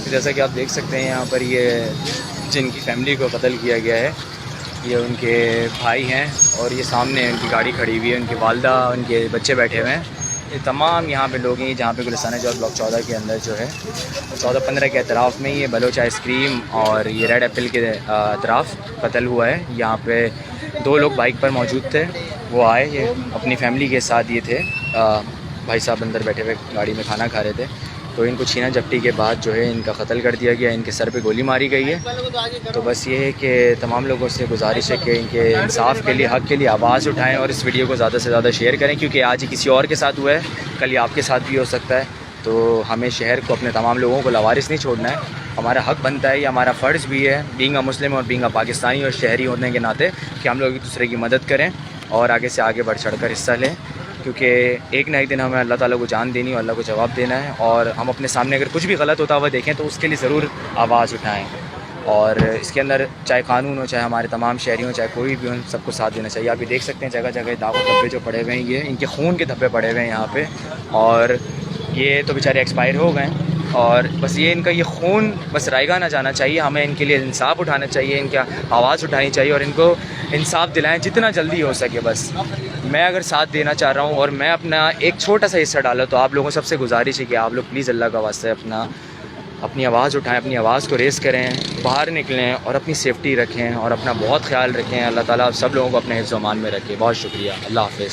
جیسا کہ آپ دیکھ سکتے ہیں یہاں پر یہ جن کی فیملی کو قتل کیا گیا ہے یہ ان کے بھائی ہیں، اور یہ سامنے ان کی گاڑی کھڑی ہوئی ہے، ان کی والدہ ان کے بچے بیٹھے ہوئے ہیں. یہ تمام یہاں پہ لوگ ہیں جہاں پہ گلستان جو بلاک 14 کے اندر جو ہے 14-15 کے اطراف میں یہ بلوچ آئس کریم اور یہ ریڈ ایپل کے اطراف قتل ہوا ہے. یہاں پہ 2 لوگ بائک پر موجود تھے، وہ آئے، یہ اپنی فیملی کے ساتھ یہ تھے، بھائی صاحب اندر بیٹھے ہوئے گاڑی میں کھانا کھا رہے تھے، تو ان کو چھینا جھپٹی کے بعد جو ہے ان کا قتل کر دیا گیا، ان کے سر پہ گولی ماری گئی ہے. تو بس یہ ہے کہ تمام لوگوں سے گزارش ہے کہ ان کے انصاف کے لیے، حق کے لیے آواز اٹھائیں اور اس ویڈیو کو زیادہ سے زیادہ شیئر کریں، کیونکہ آج ہی کسی اور کے ساتھ ہوا ہے، کل یہ آپ کے ساتھ بھی ہو سکتا ہے. تو ہمیں شہر کو، اپنے تمام لوگوں کو لاوارث نہیں چھوڑنا ہے. ہمارا حق بنتا ہے، یہ ہمارا فرض بھی ہے بینگ اے مسلم اور بینگ اے پاکستانی اور شہری ہونے کے ناطے، کہ ہم لوگ ایک دوسرے کی مدد کریں اور آگے سے آگے بڑھ چڑھ کر حصہ لیں، کیونکہ ایک نہ ایک دن ہمیں اللہ تعالیٰ کو جان دینی اور اللہ کو جواب دینا ہے. اور ہم اپنے سامنے اگر کچھ بھی غلط ہوتا ہوا دیکھیں تو اس کے لیے ضرور آواز اٹھائیں، اور اس کے اندر چاہے قانون ہو، چاہے ہمارے تمام شہری ہوں، چاہے کوئی بھی ہو، سب کو ساتھ دینا چاہیے. آپ یہ دیکھ سکتے ہیں جگہ جگہ داغ و دھبے جو پڑے ہوئے ہیں، یہ ان کے خون کے دھبے پڑے ہوئے ہیں یہاں پہ، اور یہ تو بیچارے ایکسپائر ہو گئے ہیں. اور بس یہ ان کا یہ خون بس رائے گاہ نہ جانا چاہیے. ہمیں ان کے لیے انصاف اٹھانا چاہیے، ان کا آواز اٹھانی چاہیے اور ان کو انصاف دلائیں جتنا جلدی ہو سکے. بس میں اگر ساتھ دینا چاہ رہا ہوں اور میں اپنا ایک چھوٹا سا حصہ ڈالا، تو آپ لوگوں سب سے گزارش ہے کہ آپ لوگ پلیز اللہ کا واسطے اپنی آواز اٹھائیں، اپنی آواز کو ریز کریں، باہر نکلیں اور اپنی سیفٹی رکھیں اور اپنا بہت خیال رکھیں. اللہ تعالیٰ آپ سب لوگوں کو اپنے حفظ و امان میں رکھے. بہت شکریہ. اللہ حافظ.